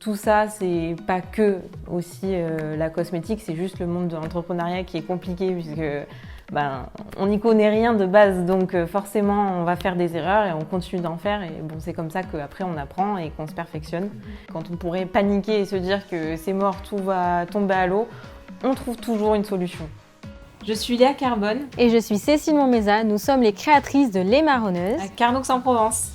tout ça, c'est pas que aussi la cosmétique, c'est juste le monde de l'entrepreneuriat qui est compliqué puisque on n'y connaît rien de base, donc forcément on va faire des erreurs et on continue d'en faire et bon, c'est comme ça qu'après on apprend et qu'on se perfectionne. Quand on pourrait paniquer et se dire que c'est mort, tout va tomber à l'eau, on trouve toujours une solution. Je suis Léa Carbone et je suis Cécile Monmeza, nous sommes les créatrices de Les Marronneuses à Carnox-en-Provence.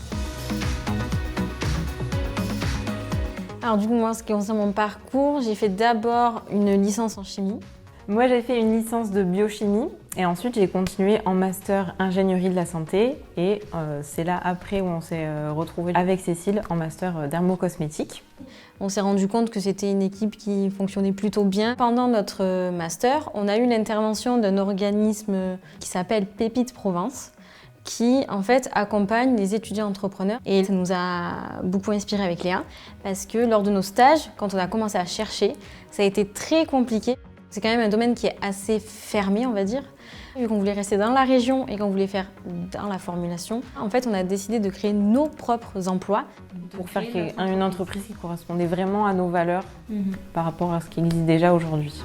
Alors du coup, moi, ce qui concerne mon parcours, j'ai fait d'abord une licence en chimie. Moi, j'ai fait une licence de biochimie et ensuite j'ai continué en master ingénierie de la santé et c'est là après où on s'est retrouvés avec Cécile en master dermocosmétique. On s'est rendu compte que c'était une équipe qui fonctionnait plutôt bien. Pendant notre master, on a eu l'intervention d'un organisme qui s'appelle Pépite Provence, qui en fait accompagne les étudiants entrepreneurs. Et ça nous a beaucoup inspiré avec Léa, parce que lors de nos stages, quand on a commencé à chercher, ça a été très compliqué. C'est quand même un domaine qui est assez fermé, on va dire. Vu qu'on voulait rester dans la région et qu'on voulait faire dans la formulation, en fait, on a décidé de créer nos propres emplois. Pour faire une entreprise qui correspondait vraiment à nos valeurs par rapport à ce qui existe déjà aujourd'hui.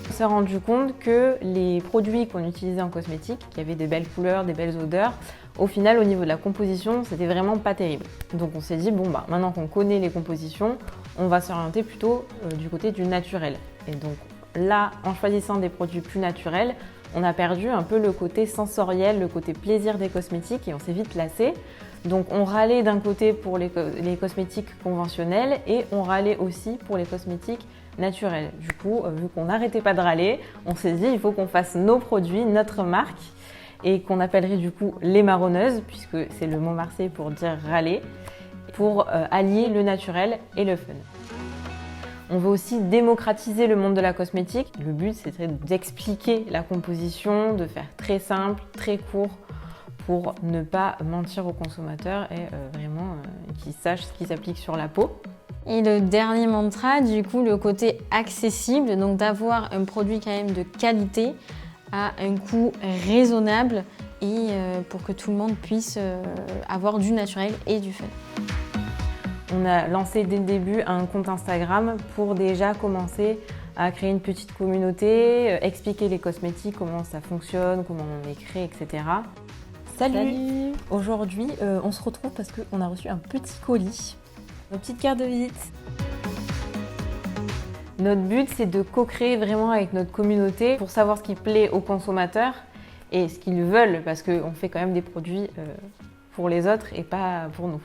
On s'est rendu compte que les produits qu'on utilisait en cosmétique, qui avaient des belles couleurs, des belles odeurs, au final, au niveau de la composition, c'était vraiment pas terrible. Donc on s'est dit, maintenant qu'on connaît les compositions, on va s'orienter plutôt du côté du naturel. Et donc là, en choisissant des produits plus naturels, on a perdu un peu le côté sensoriel, le côté plaisir des cosmétiques et on s'est vite lassé. Donc on râlait d'un côté pour les cosmétiques conventionnels et on râlait aussi pour les cosmétiques naturels. Du coup, vu qu'on n'arrêtait pas de râler, on s'est dit il faut qu'on fasse nos produits, notre marque et qu'on appellerait du coup les marronneuses puisque c'est le mot marseillais pour dire râler, pour allier le naturel et le fun. On veut aussi démocratiser le monde de la cosmétique. Le but, c'est d'expliquer la composition, de faire très simple, très court, pour ne pas mentir aux consommateurs et vraiment qu'ils sachent ce qui s'applique sur la peau. Et le dernier mantra, du coup, le côté accessible, donc d'avoir un produit quand même de qualité à un coût raisonnable et pour que tout le monde puisse avoir du naturel et du fun. On a lancé dès le début un compte Instagram pour déjà commencer à créer une petite communauté, expliquer les cosmétiques, comment ça fonctionne, comment on les crée, etc. Salut. Aujourd'hui, on se retrouve parce qu'on a reçu un petit colis, nos petites cartes de visite. Notre but, c'est de co-créer vraiment avec notre communauté pour savoir ce qui plaît aux consommateurs et ce qu'ils veulent parce qu'on fait quand même des produits pour les autres et pas pour nous.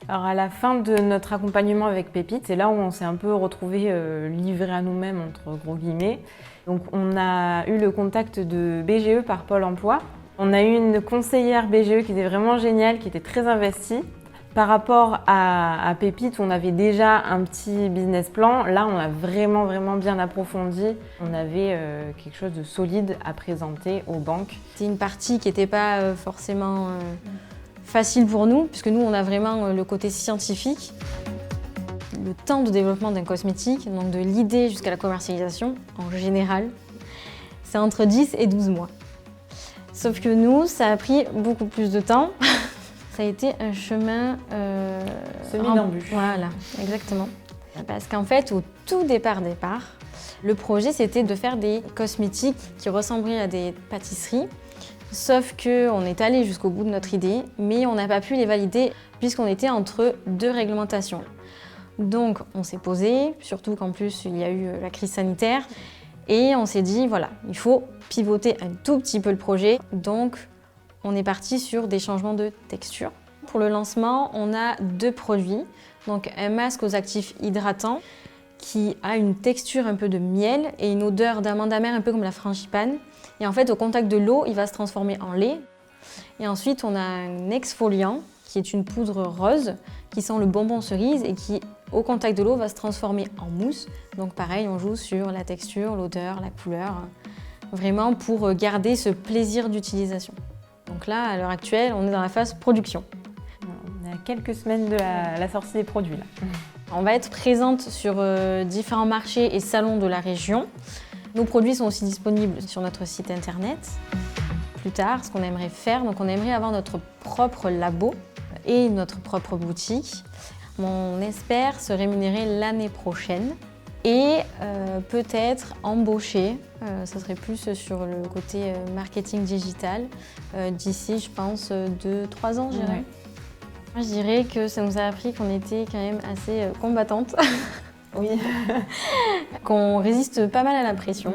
Alors à la fin de notre accompagnement avec Pépite, c'est là où on s'est un peu retrouvés livrés à nous-mêmes entre gros guillemets. Donc on a eu le contact de BGE par Pôle emploi. On a eu une conseillère BGE qui était vraiment géniale, qui était très investie. Par rapport à Pépite, on avait déjà un petit business plan. Là, on a vraiment bien approfondi. On avait quelque chose de solide à présenter aux banques. C'est une partie qui n'était pas forcément facile pour nous, puisque nous, on a vraiment le côté scientifique. Le temps de développement d'un cosmétique, donc de l'idée jusqu'à la commercialisation, en général, c'est entre 10 et 12 mois. Sauf que nous, ça a pris beaucoup plus de temps. Ça a été un chemin semé d'embûches. Voilà, exactement. Parce qu'en fait, au tout départ, le projet, c'était de faire des cosmétiques qui ressembleraient à des pâtisseries. Sauf qu'on est allé jusqu'au bout de notre idée, mais on n'a pas pu les valider puisqu'on était entre deux réglementations. Donc on s'est posé, surtout qu'en plus il y a eu la crise sanitaire, et on s'est dit voilà, il faut pivoter un tout petit peu le projet. Donc on est parti sur des changements de texture. Pour le lancement, on a deux produits. Donc un masque aux actifs hydratants qui a une texture un peu de miel et une odeur d'amande amère un peu comme la frangipane. Et en fait, au contact de l'eau, il va se transformer en lait. Et ensuite, on a un exfoliant qui est une poudre rose qui sent le bonbon cerise et qui, au contact de l'eau, va se transformer en mousse. Donc pareil, on joue sur la texture, l'odeur, la couleur, vraiment pour garder ce plaisir d'utilisation. Donc là, à l'heure actuelle, on est dans la phase production. On est à quelques semaines de la sortie des produits là. On va être présente sur différents marchés et salons de la région. Nos produits sont aussi disponibles sur notre site internet. Plus tard, ce qu'on aimerait faire, donc on aimerait avoir notre propre labo et notre propre boutique. On espère se rémunérer l'année prochaine et peut-être embaucher, ça serait plus sur le côté marketing digital, d'ici je pense 2-3 ans je dirais. Moi, je dirais que ça nous a appris qu'on était quand même assez combattantes. Oui. Qu'on résiste pas mal à la pression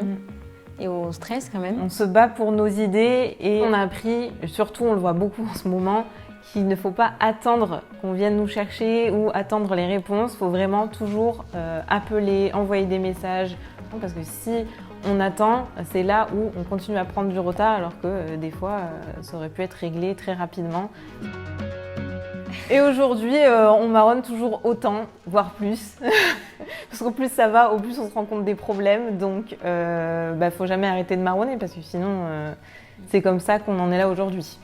et au stress quand même. On se bat pour nos idées et on a appris, surtout on le voit beaucoup en ce moment, qu'il ne faut pas attendre qu'on vienne nous chercher ou attendre les réponses. Il faut vraiment toujours appeler, envoyer des messages. Parce que si on attend, c'est là où on continue à prendre du retard alors que des fois ça aurait pu être réglé très rapidement. Et aujourd'hui, on marronne toujours autant, voire plus. Parce qu'au plus ça va, au plus on se rend compte des problèmes. Donc, faut jamais arrêter de marronner parce que sinon, c'est comme ça qu'on en est là aujourd'hui.